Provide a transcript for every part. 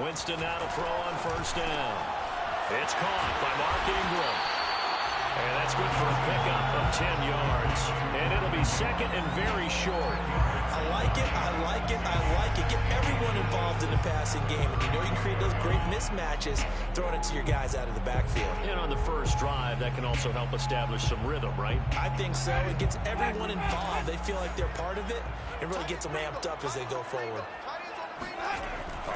Winston now to throw on first down. It's caught by Mark Ingram. And that's good for a pickup of 10 yards. And it'll be second and very short. I like it, I like it, I like it. Get everyone involved in the passing game. And you know you can create those great mismatches throwing it to your guys out of the backfield. And on the first drive, that can also help establish some rhythm, right? I think so. It gets everyone involved. They feel like they're part of it. It really gets them amped up as they go forward.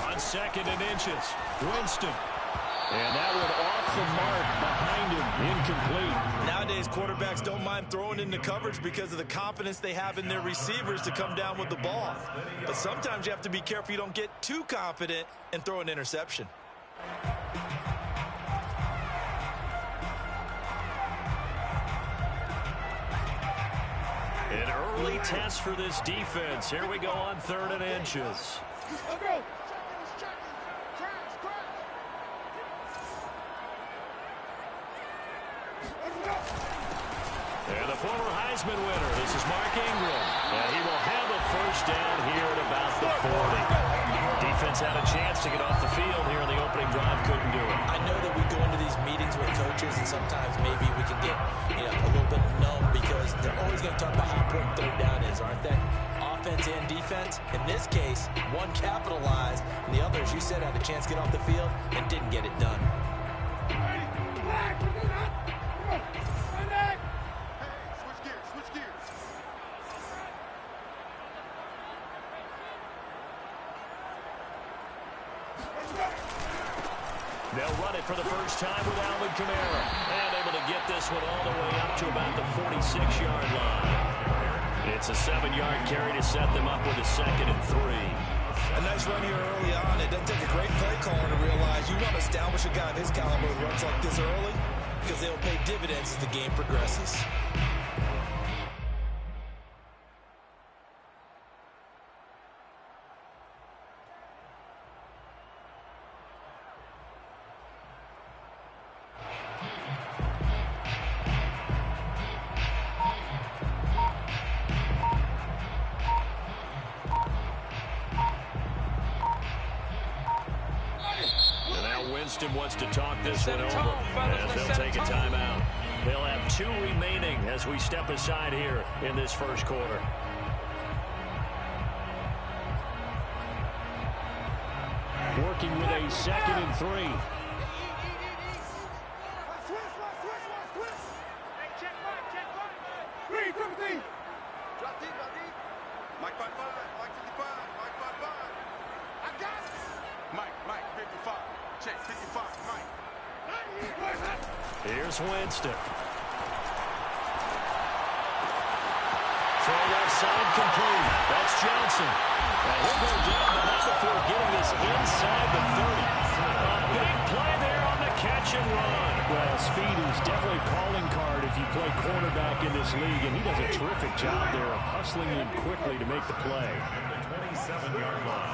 On second and inches, Winston. And that one off the mark behind him, incomplete. Nowadays, quarterbacks don't mind throwing into coverage because of the confidence they have in their receivers to come down with the ball. But sometimes you have to be careful you don't get too confident and throw an interception. An early test for this defense. Here we go on third and inches. And the former Heisman winner, this is Mark Ingram. And he will have a first down here at about the 40. Defense had a chance to get off the field here in the opening drive, couldn't do it. I know that we go into these meetings with coaches, and sometimes maybe we can get a little bit numb because they're always going to talk about how important third down is, aren't they? Offense and defense. In this case, one capitalized, and the other, as you said, had a chance to get off the field and didn't get it done. They'll run it for the first time with Alvin Kamara. And able to get this one all the way up to about the 46-yard line. It's a 7-yard carry to set them up with a second and 3. A nice run here early on. It doesn't take a great play caller to realize you want to establish a guy of his caliber who runs like this early because they'll pay dividends as the game progresses. Winston wants to talk this one over as they'll take a timeout. They'll have 2 remaining as we step aside here in this first quarter. Working with a second and 3. Here's Winston. Throw left side complete. That's Johnson. And he'll go down, but not before getting this inside the 30. A big play there on the catch and run. Well, speed is definitely a calling card if you play quarterback in this league, and he does a terrific job there of hustling in quickly to make the play. The 27-yard line.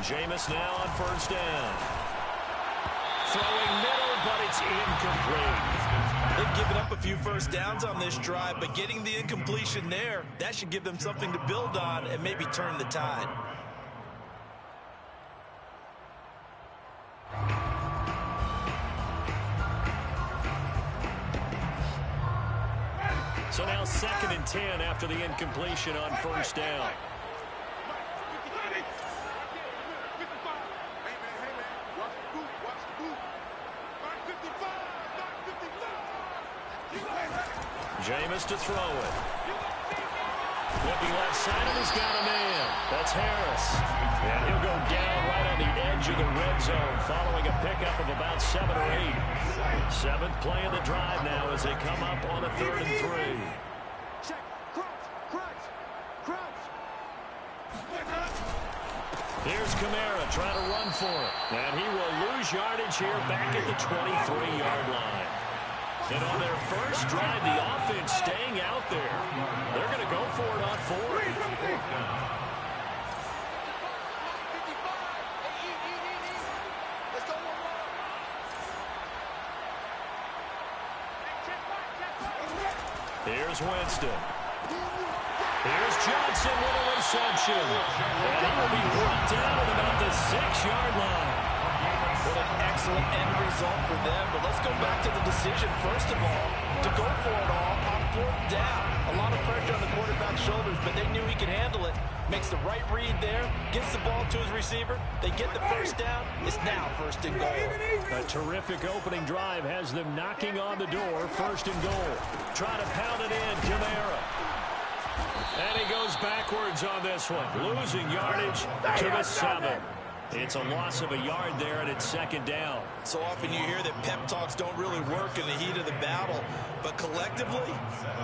Jameis now on first down. Throwing middle, but it's incomplete. They've given up a few first downs on this drive, but getting the incompletion there, that should give them something to build on and maybe turn the tide. So now second and 10 after the incompletion on first down. Jameis to throw it. Looking left side, and he's got a man. That's Harris. And he'll go down right on the edge of the red zone following a pickup of about 7 or 8. 7th play of the drive now as they come up on a 3rd and 3. Here's Kamara trying to run for it. And he will lose yardage here back at the 23-yard line. And on their first drive, the offense staying out there. They're going to go for it on 4th. is Winston. Here's Johnson with a reception. And he will be brought down at about the 6-yard line. What an excellent end result for them. But let's go back to the decision, first of all, to go for it all on 4th down. A lot of pressure on the quarterback's shoulders, but they knew he could handle it. Makes the right read there, gets the ball to his receiver. They get the first down. It's now 1st and goal. A terrific opening drive has them knocking on the door. 1st and goal. Trying to pound it in, Kamara. And he goes backwards on this one, losing yardage to the 7. It's a loss of a yard there, and it's 2nd down. So often you hear that pep talks don't really work in the heat of the battle. But collectively,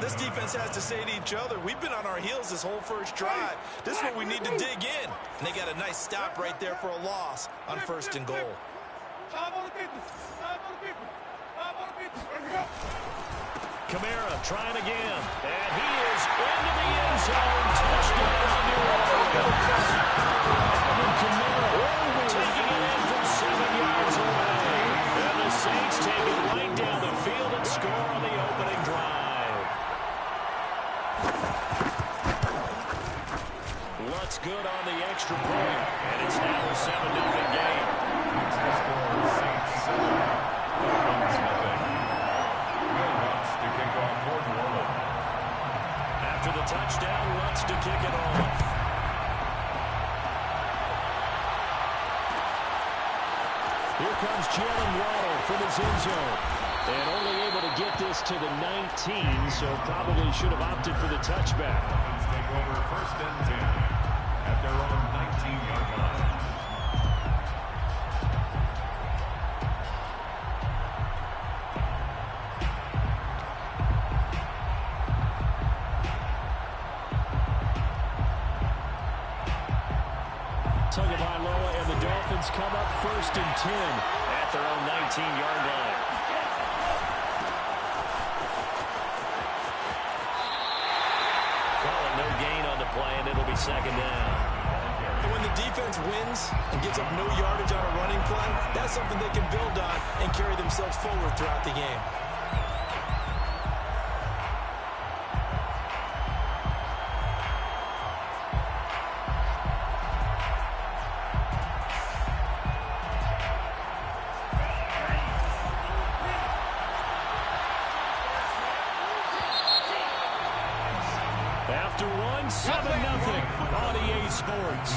this defense has to say to each other, we've been on our heels this whole first drive. This is what we need to dig in. And they got a nice stop right there for a loss on 1st and goal. Kamara trying again. And he is into the end zone. Touchdown, New Orleans. Kamara taking it in from 7 yards away. And the Saints take it right down the field and score on the opening drive. Looks good on the extra point. And it's now a 7-0 game. It's the score, Saints 7, Dolphins nothing. Will Lutz to kick off for New Orleans. After the touchdown, Lutz to kick it off. Here comes Jalen Waddle from his end zone. And only able to get this to the 19, so probably should have opted for the touchback. Dolphins take over 1st and 10 at their own 19-yard line. Tagovailoa and the Dolphins come up 1st and 10 at their own 19-yard line. Calling no gain on the play, and it'll be 2nd down. And when the defense wins and gets up no yardage on a running play, that's something they can build on and carry themselves forward throughout the game. After one, 7-0 on EA Sports.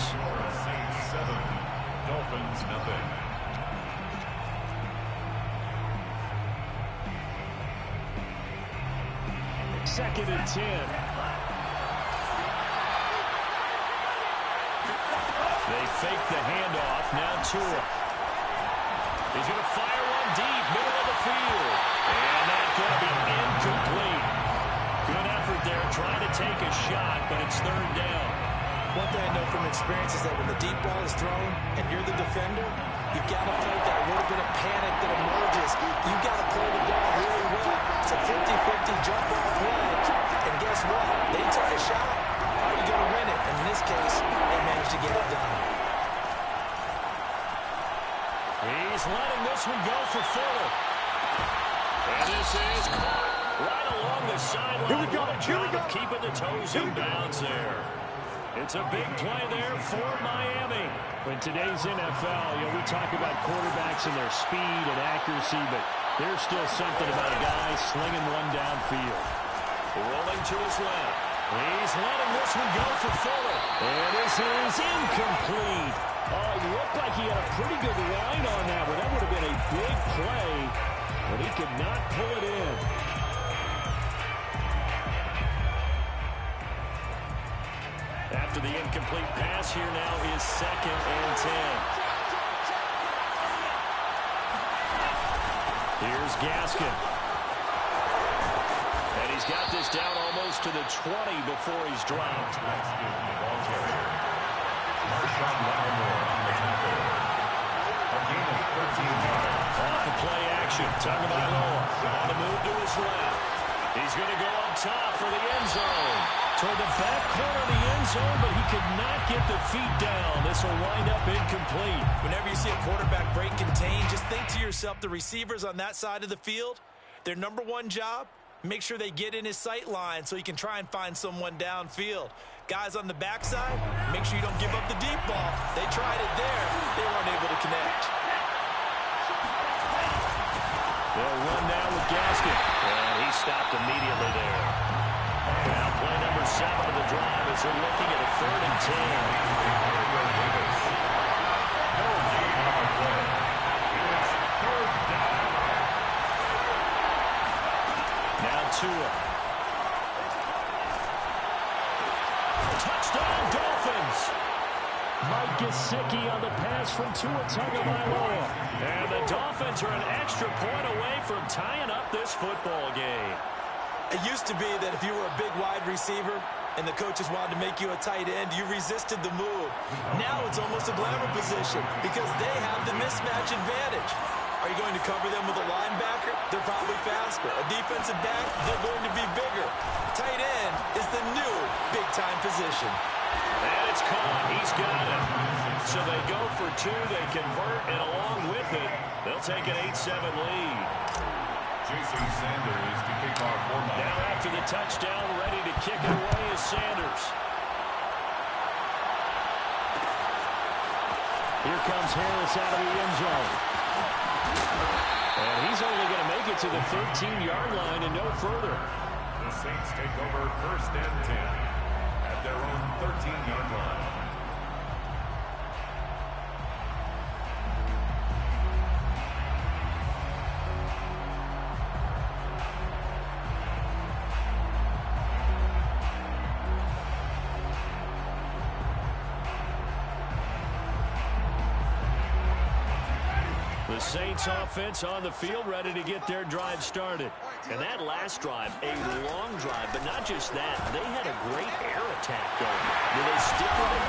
Saints 7, Dolphins nothing. Second and 10. They fake the handoff. Now Tua. He's going to fire one deep, middle of the field. And that's going to be incomplete. Good effort there, trying to take a shot, but it's 3rd down. One thing I know from experience is that when the deep ball is thrown and you're the defender, you've got to fight that little bit of panic that emerges. You've got to play the ball really well. It's a 50-50 jump ball play. And guess what? They took a shot. How are you going to win it? And in this case, they managed to get it done. He's letting this one go for Fuller. And this is caught right along the sideline. Here we go. Job of keeping the toes in bounds there. It's a big play there for Miami. In today's NFL, we talk about quarterbacks and their speed and accuracy, but there's still something about a guy slinging one downfield. Rolling to his left. He's letting this one go for Fuller. And this is incomplete. Oh, it looked like he had a pretty good line on that one. That would have been a big play, but he could not pull it in. After the incomplete pass, here now is 2nd and 10. Here's Gaskin. And he's got this down almost to the 20 before he's dropped. Off the play action. Tagovailoa on the move to his left. He's going to go up top for the end zone. Toward the back corner of the end zone, but he could not get the feet down. This will wind up incomplete. Whenever you see a quarterback break contain, just think to yourself, the receivers on that side of the field, their number one job make sure they get in his sight line so he can try and find someone downfield. Guys on the backside, make sure you don't give up the deep ball. They tried it there. They weren't able to connect. They'll run down with Gaskin. And he stopped immediately there. Now play number 7 of the drive as they're looking at a 3rd and 10. Now Tua. Touchdown, Dolphins. Mike Gesicki on the pass from Tua Tagovailoa. And the Dolphins are an extra point away from tying up this football game. It used to be that if you were a big wide receiver and the coaches wanted to make you a tight end, you resisted the move. Now it's almost a glamour position because they have the mismatch advantage. Are you going to cover them with a linebacker? They're probably faster. A defensive back? They're going to be bigger. Tight end is the new big-time position. And it's caught. He's got it. So they go for 2. They convert, and along with it, they'll take an 8-7 lead. Jason Sanders to kick off for them. Now after the touchdown, ready to kick it away is Sanders. Here comes Harris out of the end zone. And he's only going to make it to the 13-yard line and no further. The Saints take over 1st and 10 at their own 13-yard line. The Saints offense on the field ready to get their drive started. And that last drive, a long drive, but not just that. They had a great air attack going. Will they stick with it?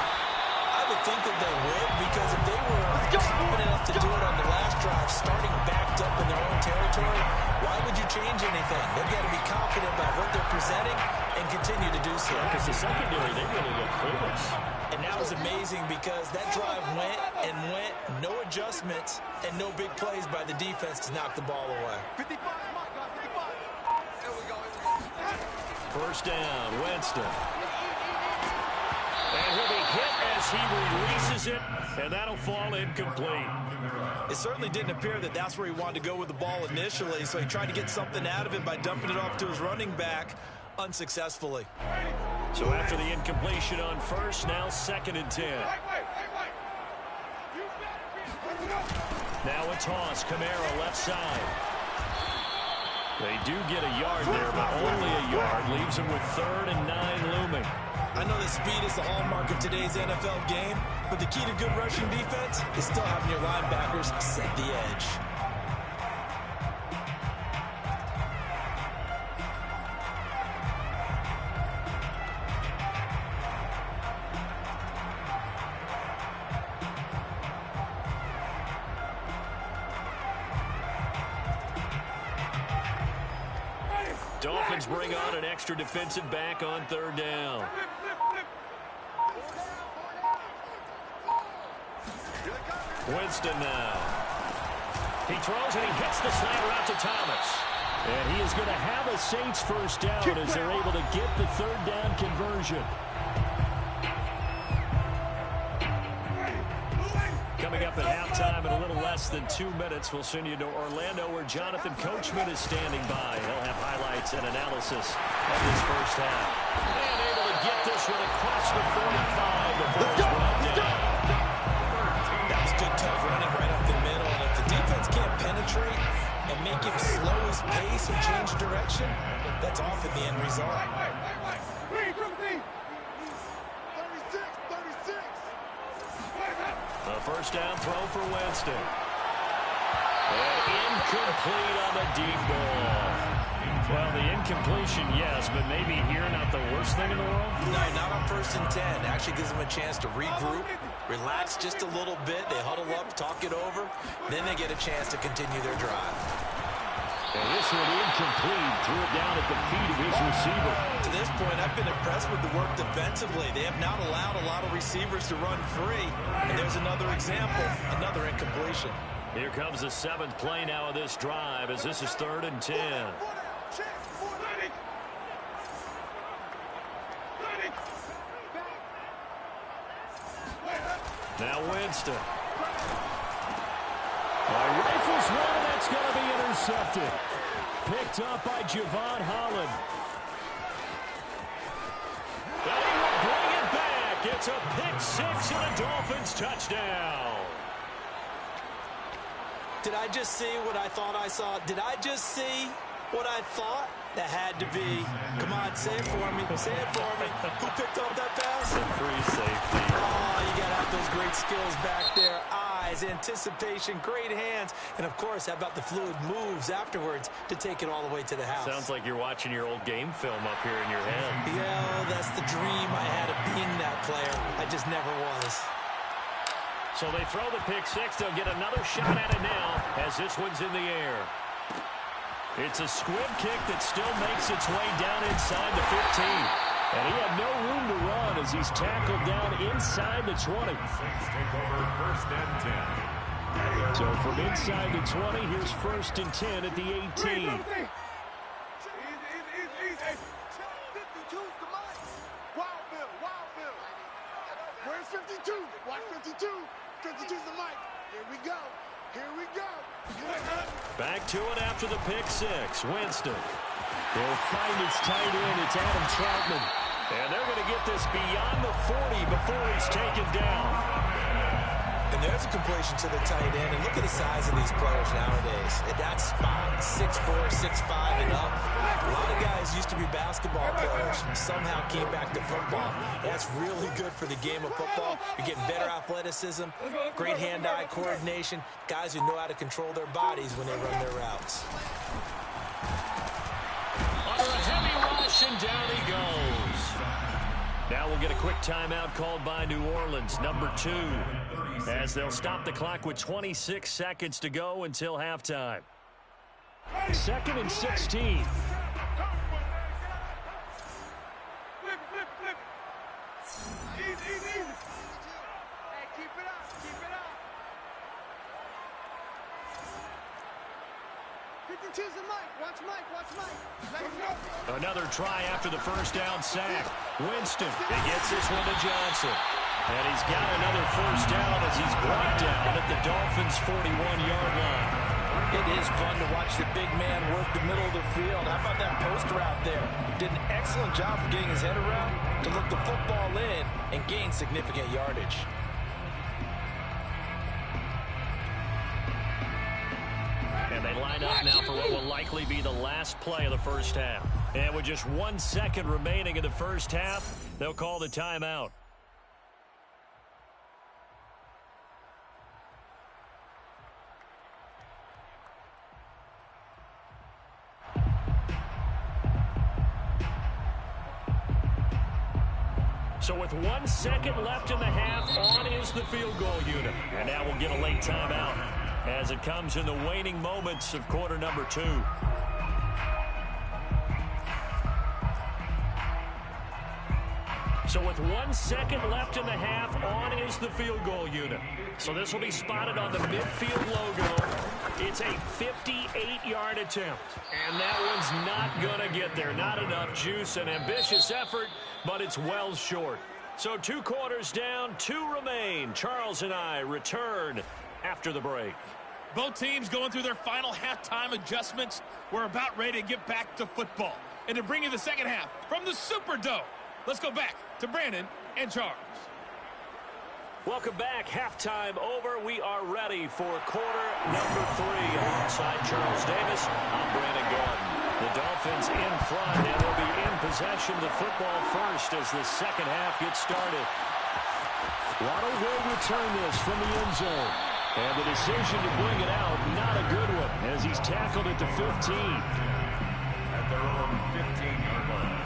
I would think that they would, because if they were confident enough to do it on the last drive, starting backed up in their own territory, why would you change anything? They've got to be confident about what they're presenting and continue to do so. Because the secondary, they really look clueless. And that was amazing because that drive went and went, no adjustments, and no big plays by the defense to knock the ball away. 55, First down, Winston. And he'll be hit as he releases it, and that'll fall incomplete. It certainly didn't appear that that's where he wanted to go with the ball initially, so he tried to get something out of it by dumping it off to his running back unsuccessfully. So after the incompletion on first, now 2nd and 10. Now a toss, Kamara left side. They do get a yard there, but only a yard. Leaves them with 3rd and 9 looming. I know that speed is the hallmark of today's NFL game, but the key to good rushing defense is still having your linebackers set the edge. Dolphins bring on an extra defensive back on 3rd down. Winston now. He throws and he hits the slant route to Thomas. And he is going to have a Saints first down as they're able to get the 3rd down conversion. Coming up at halftime in a little less than 2 minutes, we'll send you to Orlando where Jonathan Coachman is standing by. He'll have highlights and analysis of this first half. And able to get this one across the 45 before it's brought down. That was good, tough running right up the middle. And if the defense can't penetrate and make him slow his pace or change direction, that's often the end result. A first down throw for Winston. And incomplete on the deep ball. Well, the incompletion, yes, but maybe here not the worst thing in the world? No, not on 1st and 10. Actually gives them a chance to regroup, relax just a little bit. They huddle up, talk it over. Then they get a chance to continue their drive. And this one incomplete. Threw it down at the feet of his receiver. To this point, I've been impressed with the work defensively. They have not allowed a lot of receivers to run free. And there's another example, another incompletion. Here comes the 7th play now of this drive as this is 3rd and 10. Now Winston. Rifles one, that's going to be intercepted. Picked up by Javon Holland. And he will bring it back. It's a pick six and a Dolphins touchdown. Did I just see what I thought I saw? Did I just see what I thought? That had to be. Come on, say it for me. Say it for me. Who picked up that pass? A free safety. Oh, you got to have those great skills back there. Eyes, anticipation, great hands. And, of course, how about the fluid moves afterwards to take it all the way to the house? Sounds like you're watching your old game film up here in your head. Yeah, that's the dream I had of being that player. I just never was. So they throw the pick six. They'll get another shot at it now as this one's in the air. It's a squib kick that still makes its way down inside the 15. And he had no room to run as he's tackled down inside the 20. Take over first and 10. So from inside the 20, here's first and 10 at the 18. Where's 52? Watch 52. 52's the mic. Here we go. Here we go. Back to it after the pick six. Winston. They'll find his tight end. It's Adam Troutman. And they're going to get this beyond the 40 before he's taken down. And there's a completion to the tight end. And look at the size of these players nowadays. At that spot, 6'4", 6'5", and up. A lot of guys used to be basketball players and somehow came back to football. That's really good for the game of football. You're getting better athleticism, great hand-eye coordination, guys who know how to control their bodies when they run their routes. Under a heavy rush, and down he goes. Now we'll get a quick timeout called by New Orleans, number 2, as they'll stop the clock with 26 seconds to go until halftime. 2nd and 16. Another try after the first down sack. Winston, he gets this one to Johnson. And he's got another first down as he's brought down at the Dolphins' 41-yard line. It is fun to watch the big man work the middle of the field. How about that post route there? Did an excellent job of getting his head around to look the football in and gain significant yardage. And they line up now for what will likely be the last play of the first half. And with just 1 second remaining in the first half, they'll call the timeout. So with 1 second left in the half, on is the field goal unit. And now we'll get a late timeout as it comes in the waning moments of quarter number 2. So with 1 second left in the half, on is the field goal unit. So this will be spotted on the midfield logo. It's a 58-yard attempt. And that one's not going to get there. Not enough juice, an ambitious effort, but it's well short. So 2 quarters down, 2 remain. Charles and I return after the break. Both teams going through their final halftime adjustments. We're about ready to get back to football. And to bring you the second half from the Superdome, let's go back to Brandon and Charles. Welcome back. Halftime over. We are ready for quarter number 3. Alongside Charles Davis, I'm Brandon Gordon. The Dolphins in front, and they'll be in possession of the football first as the second half gets started. Waddle will return this from the end zone. And the decision to bring it out, not a good one, as he's tackled at the 15. At their own 15-yard line.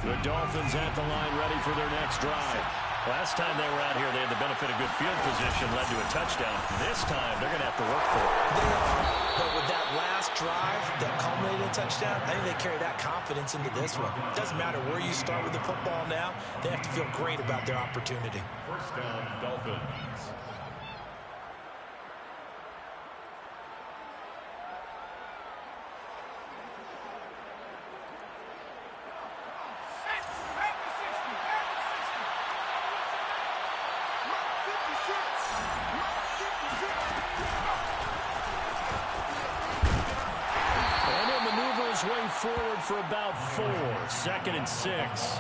The Dolphins at the line ready for their next drive. Last time they were out here, they had the benefit of good field position, led to a touchdown. This time, they're going to have to work for it. They are, but with that last drive that culminated in a touchdown, I think they carry that confidence into this one. It doesn't matter where you start with the football now. They have to feel great about their opportunity. First down, Dolphins. Way forward for about 4. 2nd and 6.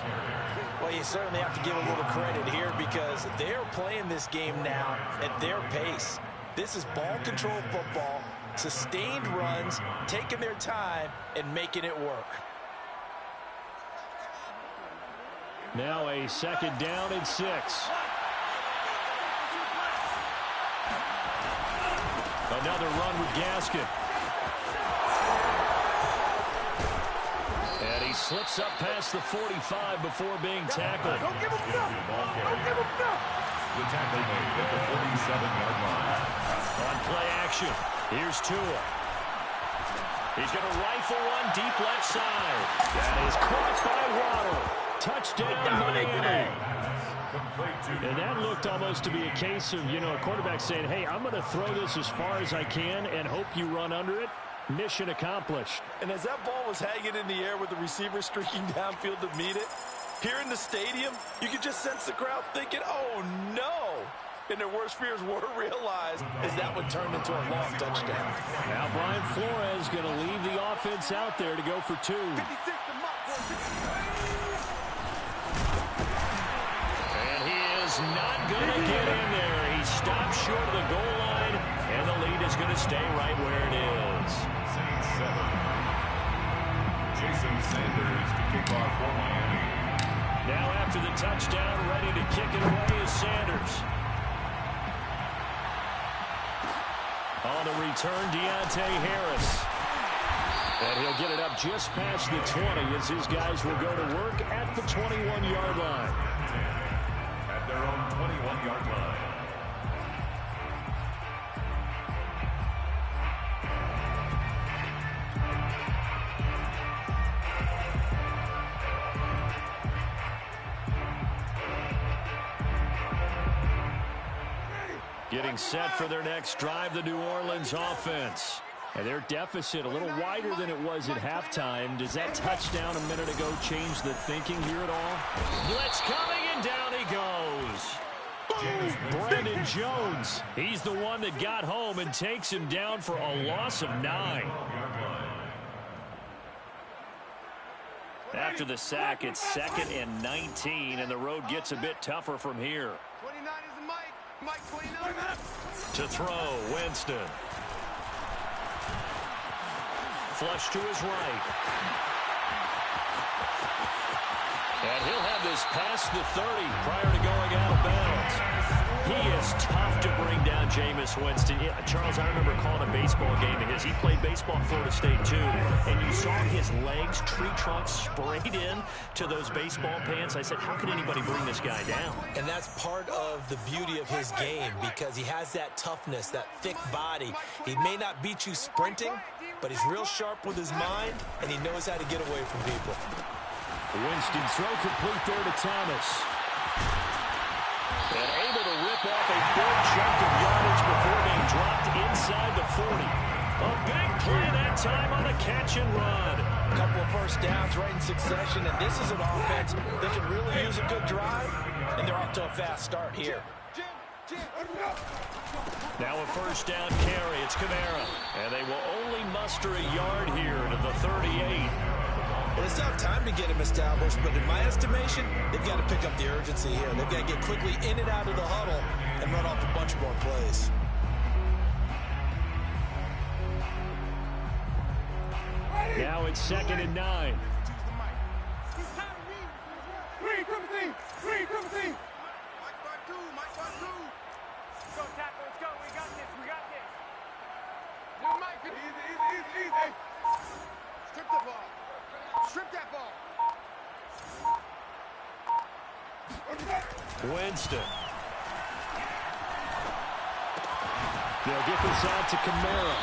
Well, you certainly have to give a little credit here because they're playing this game now at their pace. This is ball control football, sustained runs, taking their time, and making it work. Now a 2nd down and 6. Another run with Gaskin. And he slips up past the 45 before being tackled. Don't give him enough. Don't give him enough. The tackle made at the 47-yard line. On play action, here's Tua. He's going to rifle one deep left side. That is caught by Waddle. Touchdown, Miami. And that looked almost to be a case of, a quarterback saying, hey, I'm going to throw this as far as I can and hope you run under it. Mission accomplished. And as that ball was hanging in the air with the receiver streaking downfield to meet it, here in the stadium, you could just sense the crowd thinking, oh, no. And their worst fears were realized as that one turned into a long touchdown. Now Brian Flores going to leave the offense out there to go for 2. And he is not going to get in there. He stopped short of the goal line, and the lead is going to stay right where it is. Saints 7. Jason Sanders to kick off for Miami. Now after the touchdown, ready to kick it away is Sanders. On the return, Deontay Harris. And he'll get it up just past the 20 as his guys will go to work at the 21-yard line. At their own 21-yard line. Getting set for their next drive, the New Orleans offense. And their deficit a little wider than it was at halftime. Does that touchdown a minute ago change the thinking here at all? Blitz coming, and down he goes. Brandon Jones. He's the one that got home and takes him down for a loss of 9. After the sack, it's 2nd and 19, and the road gets a bit tougher from here. 29 is the Mike. Mike 29. To throw, Winston. Flush to his right. And he'll have this past the 30 prior to going out of bounds. He is tough to bring down, Jameis Winston. Yeah, Charles, I remember calling a baseball game of his. He played baseball at Florida State, too. And you saw his legs, tree trunks sprayed in to those baseball pants. I said, how can anybody bring this guy down? And that's part of the beauty of his game because he has that toughness, that thick body. He may not beat you sprinting, but he's real sharp with his mind, and he knows how to get away from people. Winston throw complete there to Thomas. And able to rip off a big chunk of yardage before being dropped inside the 40. A big play that time on the catch and run. A couple of first downs right in succession, and this is an offense that can really use a good drive, and they're off to a fast start here. Now a first down carry. It's Kamara. And they will only muster a yard here to the 38. Well, they still have time to get him established, but in my estimation, they've got to pick up the urgency here. They've got to get quickly in and out of the huddle and run off a bunch more plays. Now it's 2nd and 9. Go, tackle, let's go. We got this. We got this. Yo, Mike, easy. Strip the ball. Strip that ball. Winston. They'll get this out to Kamara.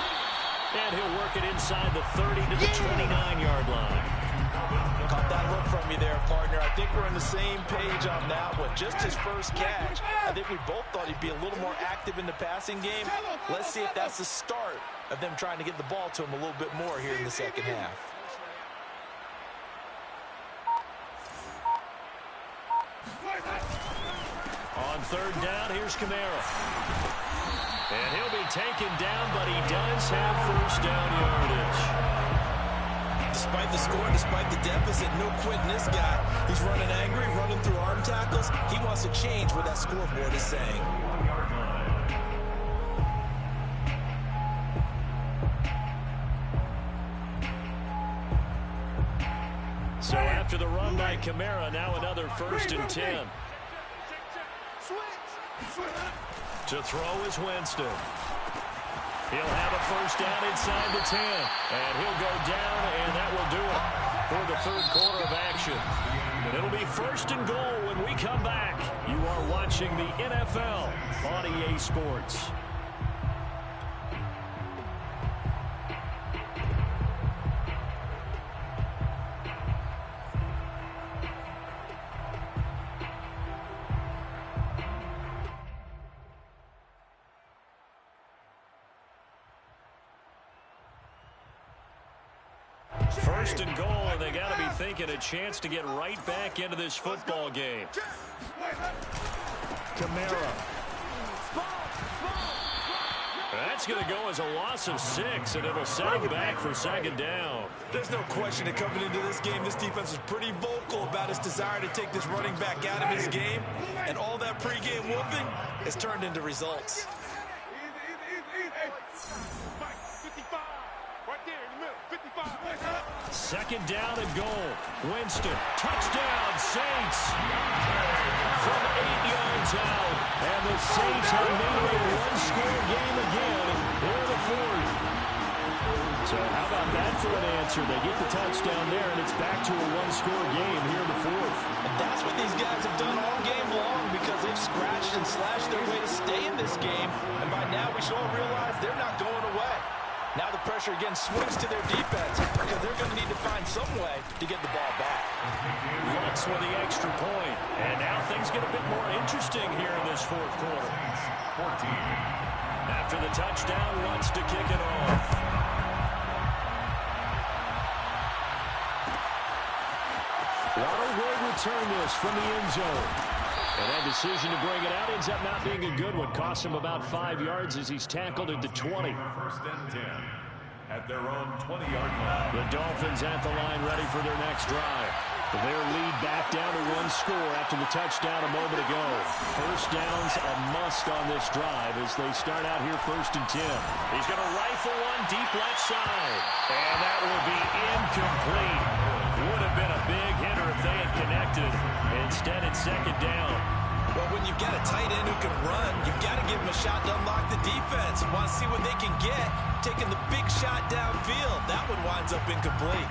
And he'll work it inside the 30 to the 29-yard line. Caught that look from you there, partner. I think we're on the same page on that one. Just his first catch, I think we both thought he'd be a little more active in the passing game. Let's see if that's the start of them trying to get the ball to him a little bit more here in the second half. On third down, here's Kamara. And he'll be taken down, but he does have first down yardage. Despite the score, despite the deficit, no quitting this guy. He's running angry, running through arm tackles. He wants to change what that scoreboard is saying. So after the run by Kamara, now another 1st and 10. To throw is Winston. He'll have a first down inside the 10. And he'll go down, and that will do it for the third quarter of action. It'll be 1st and goal when we come back. You are watching the NFL on EA Sports. First and goal, and they got to be thinking a chance to get right back into this football game. Kamara. That's going to go as a loss of 6, and it'll set him back for 2nd down. There's no question that coming into this game, this defense is pretty vocal about its desire to take this running back out of his game, and all that pregame whooping has turned into results. Second down and goal. Winston. Touchdown, Saints. From 8 yards out. And the Saints have made it a one-score game again in the 4th. So how about that for an answer? They get the touchdown there, and it's back to a one-score game here in the 4th. And that's what these guys have done all game long because they've scratched and slashed their way to stay in this game. And by now we should all realize they're not going away. Now the pressure again swings to their defense because they're going to need to find some way to get the ball back. Lutz with the extra point. And now things get a bit more interesting here in this 4th quarter. 14. After the touchdown, Lutz to kick it off. Waddle will return this from the end zone. And that decision to bring it out ends up not being a good one. Costs him about 5 yards as he's tackled at the 20. 1st and 10 at their own 20-yard line. The Dolphins at the line ready for their next drive. Their lead back down to 1 score after the touchdown a moment ago. First down's a must on this drive as they start out here 1st and 10. He's going to rifle one deep left side. And that will be incomplete. Would have been a big hitter if they had connected. Instead, it's 2nd down. Well, when you've got a tight end who can run, you've got to give him a shot to unlock the defense. Want to see what they can get, taking the big shot downfield. That one winds up incomplete.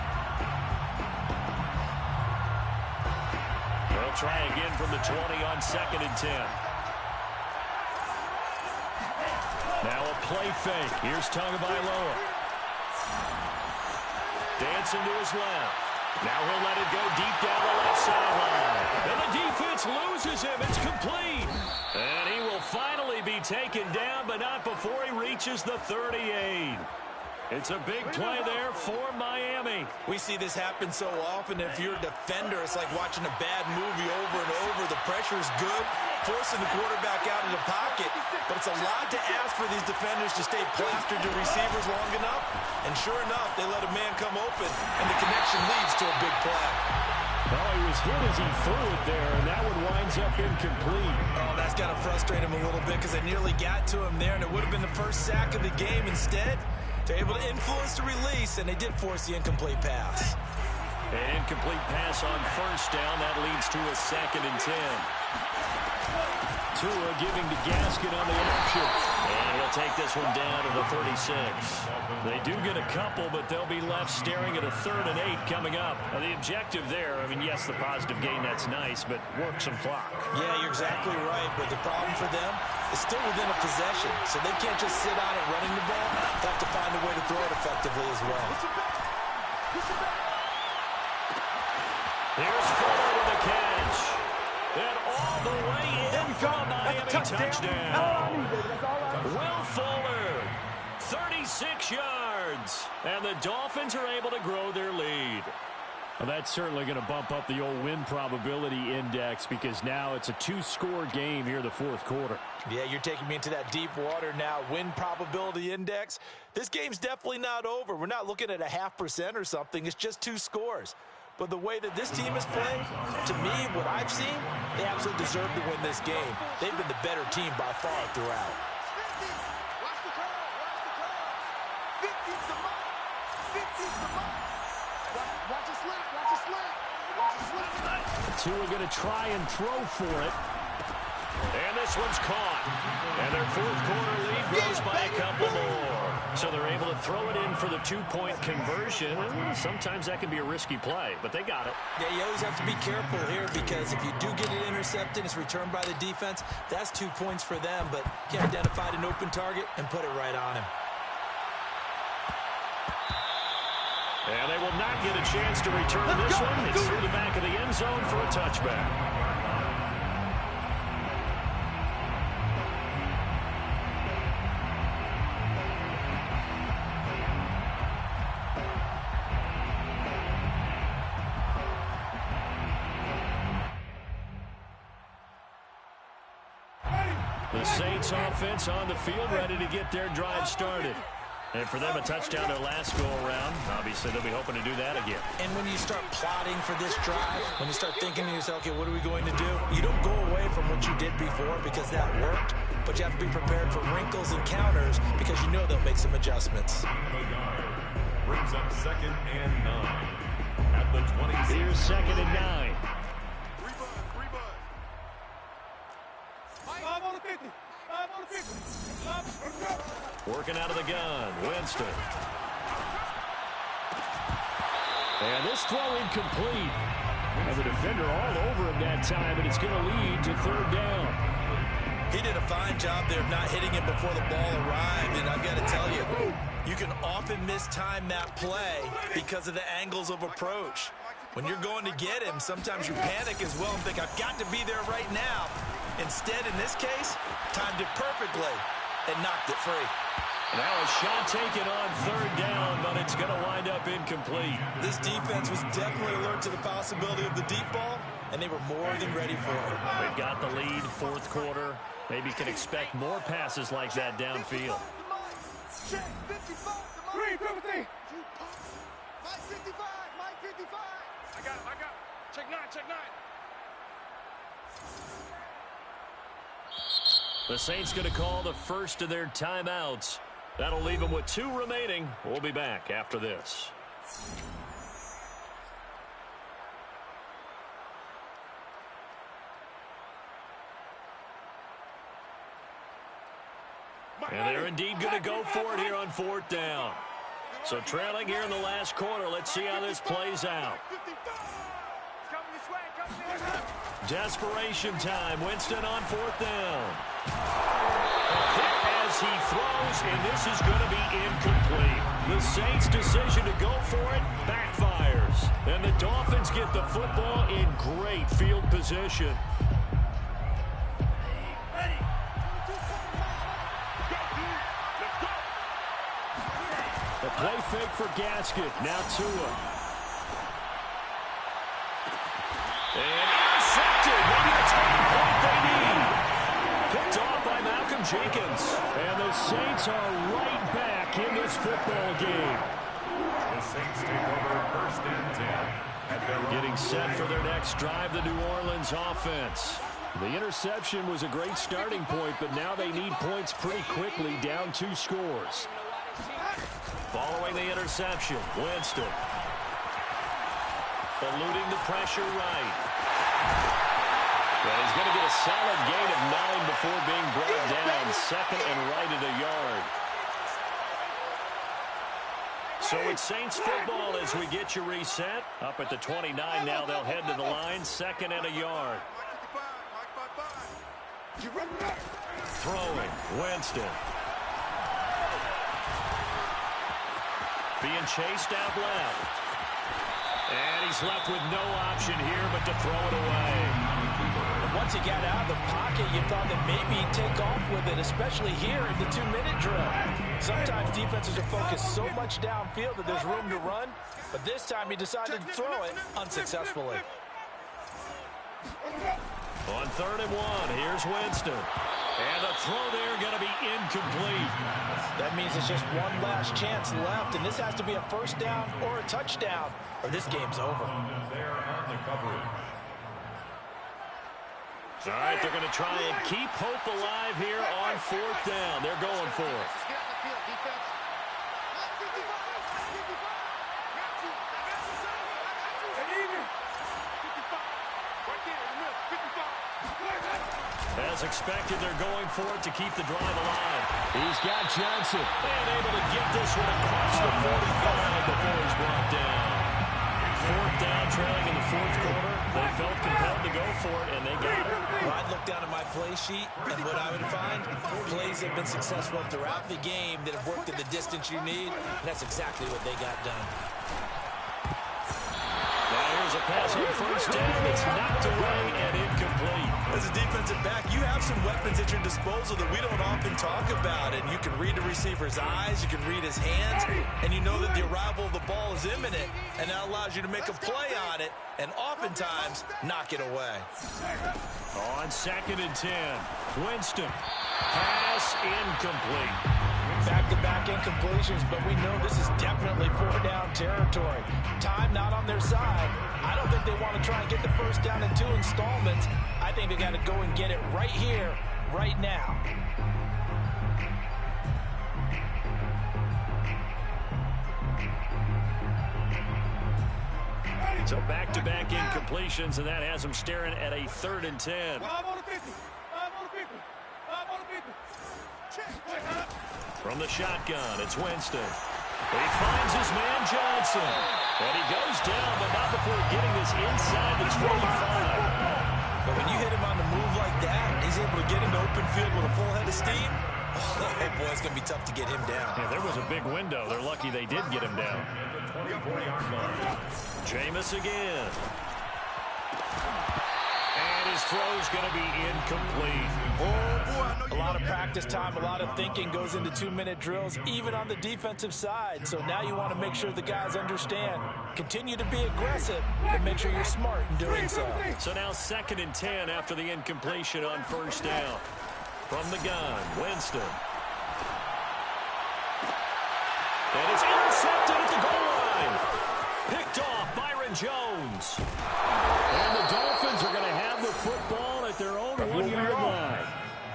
They'll try again from the 20 on 2nd and 10. Now a play fake. Here's Tagovailoa. Dancing to his left. Now he'll let it go deep down the left sideline. And the defense loses him. It's complete. And he will finally be taken down, but not before he reaches the 38. It's a big play there for Miami. We see this happen so often. If you're a defender, it's like watching a bad movie over and over. The pressure is good, forcing the quarterback out of the pocket. But it's a lot to ask for these defenders to stay plastered to receivers long enough. And sure enough, they let a man come open, and the connection leads to a big play. Well, he was hit as he threw it there, and that one winds up incomplete. Oh, that's got to frustrate him a little bit because they nearly got to him there, and it would have been the first sack of the game. Instead, they're able to influence the release, and they did force the incomplete pass. An incomplete pass on first down. That leads to a 2nd and 10. Tua giving to Gaskin on the option. And he'll take this one down to the 36. They do get a couple, but they'll be left staring at a 3rd and 8 coming up. Now, the objective there, I mean, yes, the positive gain, that's nice, but work some clock. Yeah, you're exactly right, but the problem for them is still within a possession, so they can't just sit on it running the ball. They have to find a way to throw it effectively as well. Here's Fuller with a catch. And all the way in for a Miami touchdown. Will Fuller, 36 yards. And the Dolphins are able to grow their lead. Well, that's certainly going to bump up the old win probability index because now it's a 2-score game here in the 4th quarter. Yeah, you're taking me into that deep water now. Win probability index. This game's definitely not over. We're not looking at a 0.5% or something. It's just 2 scores. But the way that this team is playing, to me, what I've seen, they absolutely deserve to win this game. They've been the better team by far throughout. Watch the curl. Watch the curl. 50's the mark. 50's the mark. Watch it slip. Watch it slip. Watch it slip. Tua going to try and throw for it. And this one's caught. And their 4th quarter lead grows by a couple more. So they're able to throw it in for the 2-point conversion. Sometimes that can be a risky play, but they got it. Yeah, you always have to be careful here because if you do get it intercepted, it's returned by the defense. That's 2 points for them, but he identified an open target and put it right on him. And they will not get a chance to return this one. It's through the back of the end zone for a touchback. The Saints offense on the field, ready to get their drive started. And for them, a touchdown their last go-around. Obviously, they'll be hoping to do that again. And when you start plotting for this drive, when you start thinking to yourself, okay, what are we going to do? You don't go away from what you did before because that worked, but you have to be prepared for wrinkles and counters because you know they'll make some adjustments. Brings up 2nd and 9 at the 26. Here's 2nd and 9. Working out of the gun, Winston. And this throw incomplete. And the defender all over him that time, and it's going to lead to 3rd down. He did a fine job there of not hitting it before the ball arrived, and I've got to tell you, you can often mistime that play because of the angles of approach. When you're going to get him, sometimes you panic as well and think, I've got to be there right now. Instead, in this case, timed it perfectly and knocked it free. Now a shot taken on 3rd down, but it's going to wind up incomplete. This defense was definitely alert to the possibility of the deep ball, and they were more than ready for it. They've got the lead, 4th quarter. Maybe can expect more passes like that downfield. Check 55. 350. Mike 55. Mike 55. I got him. Check 9. Check 9. The Saints going to call the first of their timeouts. That'll leave them with 2 remaining. We'll be back after this. And they're indeed going to go for it here on 4th down. So trailing here in the last quarter. Let's see how this plays out. Desperation time. Winston on 4th down. As he throws, and this is going to be incomplete. The Saints' decision to go for it backfires. And the Dolphins get the football in great field position. The play fake for Gaskin. Now Tua. And intercepted. Maybe a turning point they need. Picked off by Malcolm Jenkins. And the Saints are right back in this football game. The Saints take over 1st and 10. Getting set for their next drive, the New Orleans offense. The interception was a great starting point, but now they need points pretty quickly, down 2 scores. Following the interception, Winston. eluding the pressure right. Well, he's going to get a solid gain of 9 before being brought down. Second and right at a yard. So it's Saints football as we get you reset. Up at the 29 now, they'll head to the line. Second and a yard. Throwing, Winston. Being chased out left. And he's left with no option here but to throw it away. Once he got out of the pocket, you thought that maybe he'd take off with it, especially here in the 2-minute drill. Sometimes defenses are focused so much downfield that there's room to run, but this time he decided to throw it unsuccessfully. On 3rd and 1, here's Winston. And the throw there going to be incomplete. That means it's just one last chance left, and this has to be a first down or a touchdown, or this game's over. They're on the coverage. All right, they're going to try and keep hope alive here on 4th down. They're going for it. As expected, they're going for it to keep the drive alive. He's got Johnson. And able to get this one across the 45 before he's brought down. 4th down, trailing in the 4th quarter. They felt compelled to go for it, and they got it. Well, I'd look down at my play sheet, and what I would find, plays have been successful throughout the game that have worked at the distance you need, and that's exactly what they got done. Now here's a pass on 1st down. It's knocked away and incomplete. As a defensive back, you have some weapons at your disposal that we don't often talk about, and you can read the receiver's eyes, you can read his hands, and you know that the arrival of the ball is imminent, and that allows you to make a play on it, and oftentimes knock it away. On 2nd and 10, Winston. Pass incomplete. Back-to-back incompletions, but we know this is definitely 4-down territory. Time not on their side. I don't think they want to try and get the first down in 2 installments. I think they got to go and get it right here, right now. So back-to-back incompletions, and that has them staring at a 3rd and 10. From the shotgun, it's Winston. He finds his man Johnson. And he goes down, but not before getting this inside the 25. But when you hit him on the move like that, he's able to get into open field with a full head of steam. Oh, boy, it's going to be tough to get him down. Yeah, there was a big window. They're lucky they did get him down. Jameis again. And his throw's going to be incomplete. A lot of practice time, a lot of thinking goes into 2-minute drills, even on the defensive side. So now you want to make sure the guys understand. Continue to be aggressive, but make sure you're smart in doing so. So now 2nd and 10 after the incompletion on 1st down. From the gun, Winston. And it's intercepted at the goal line. Picked off Byron Jones. And the Dolphins are going to have the football at their own 1-yard line.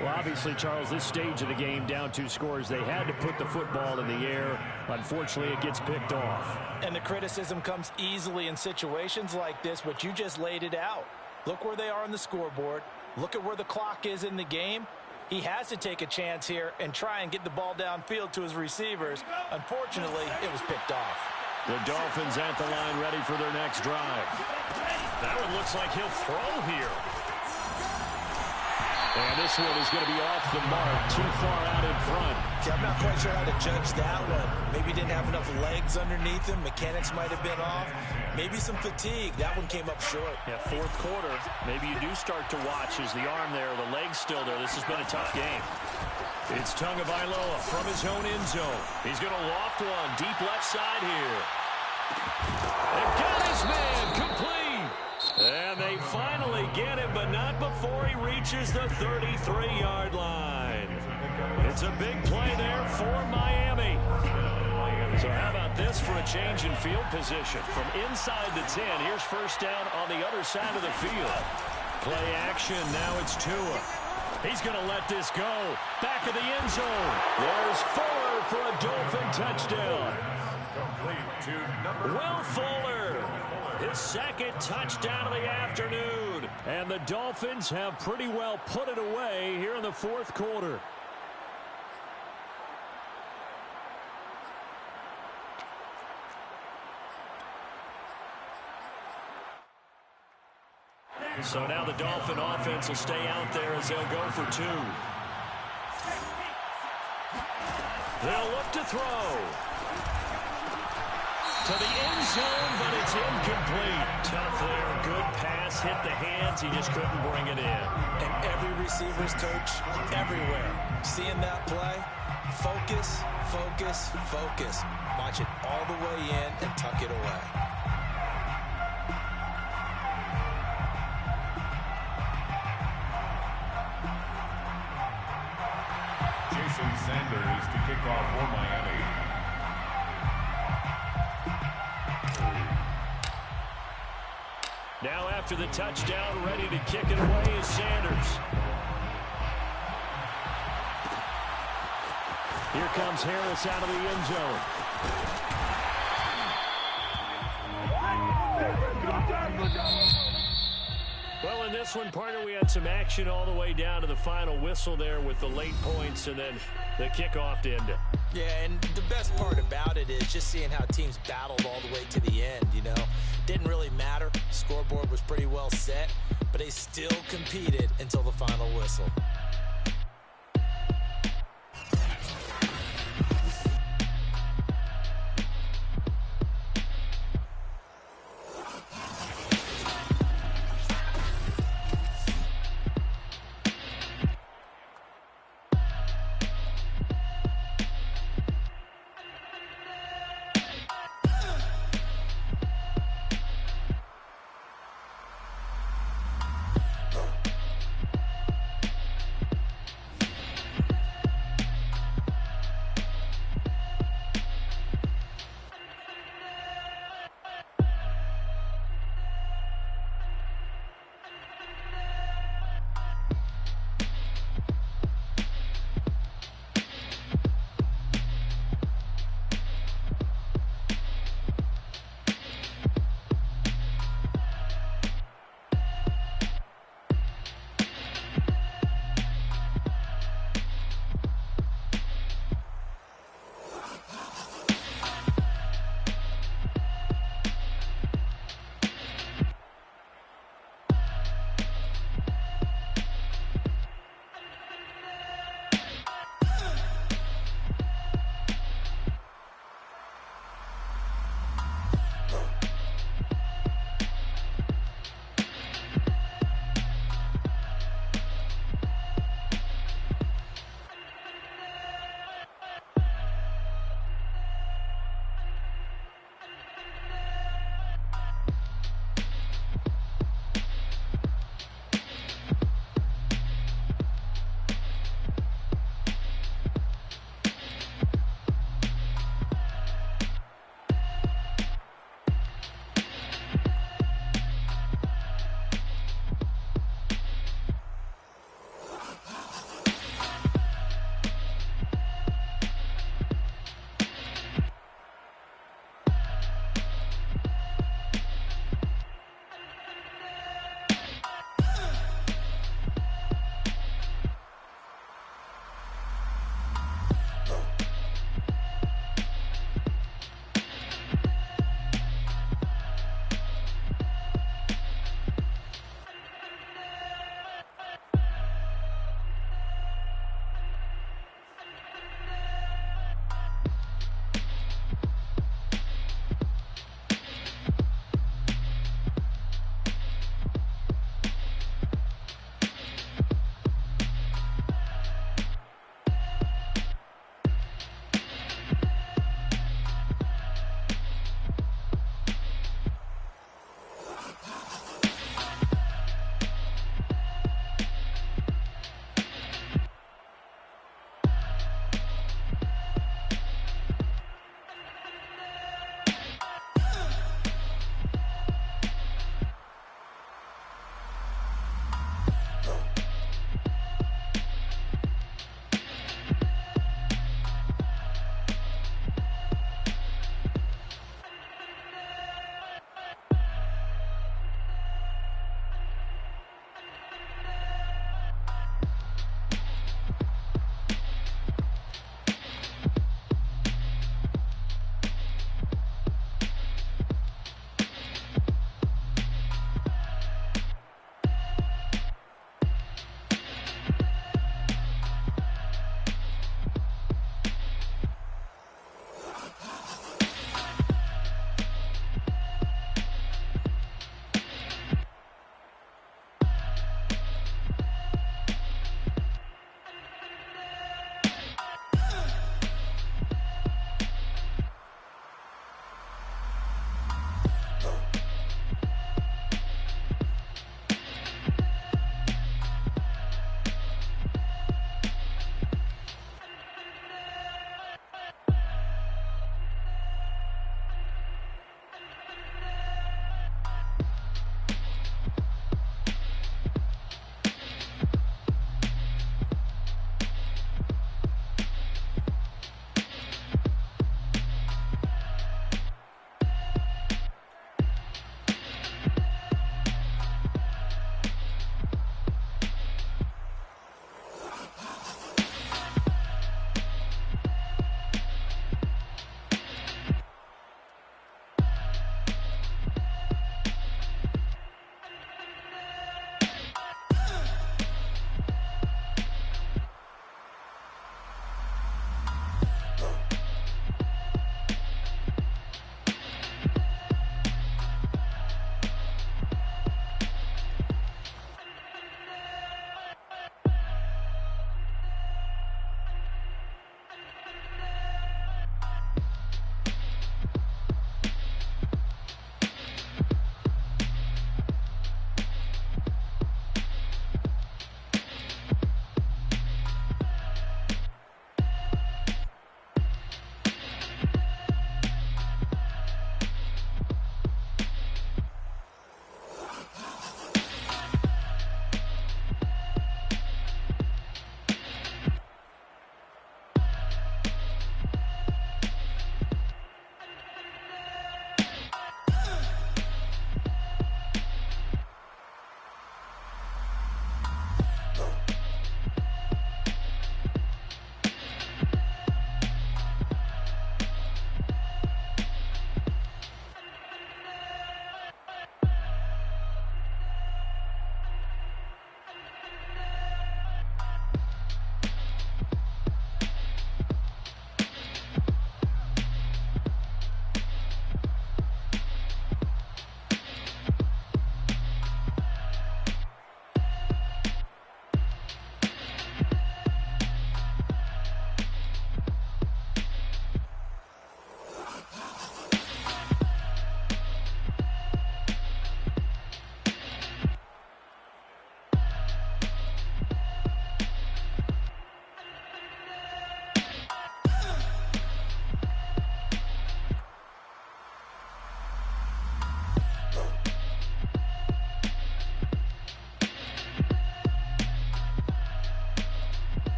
Well, obviously, Charles, this stage of the game, down 2 scores, they had to put the football in the air. Unfortunately, it gets picked off. And the criticism comes easily in situations like this, but you just laid it out. Look where they are on the scoreboard. Look at where the clock is in the game. He has to take a chance here and try and get the ball downfield to his receivers. Unfortunately, it was picked off. The Dolphins at the line ready for their next drive. That one looks like he'll throw here. And this one is going to be off the mark, too far out in front. See, I'm not quite sure how to judge that one. Maybe he didn't have enough legs underneath him. Mechanics might have been off. Maybe some fatigue. That one came up short. Yeah, 4th quarter. Maybe you do start to watch as the arm there, the leg's still there. This has been a tough game. It's Tagovailoa from his own end zone. He's going to loft one deep left side here. And got his man complete. And they finally get him, but not before he reaches the 33-yard line. It's a big play there for Miami. So how about this for a change in field position? From inside the 10, here's 1st down on the other side of the field. Play action, now it's Tua. He's going to let this go. Back of the end zone. There's Fuller for a Dolphin touchdown. Will Fuller His second touchdown of the afternoon. And the Dolphins have pretty well put it away here in the fourth quarter. So now the Dolphin offense will stay out there as they'll go for two. They'll look to throw. To the end zone, but it's incomplete. Tough there. Good pass. Hit the hands. He just couldn't bring it in. And every receiver's coach everywhere. Seeing that play, focus, focus, focus. Watch it all the way in and tuck it away. Sanders to kick off for Miami. Now after the touchdown, ready to kick it away is Sanders. Here comes Harris out of the end zone. Well, in this one, partner, we had some action all the way down to the final whistle there with the late points and then the kickoff to end it. Yeah, and the best part about it is just seeing how teams battled all the way to the end, you know. Didn't really matter. Scoreboard was pretty well set, but they still competed until the final whistle.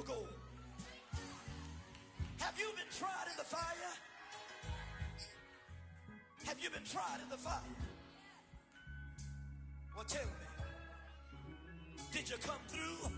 for gold. Have you been tried in the fire? Have you been tried in the fire? Well, tell me, did you come through?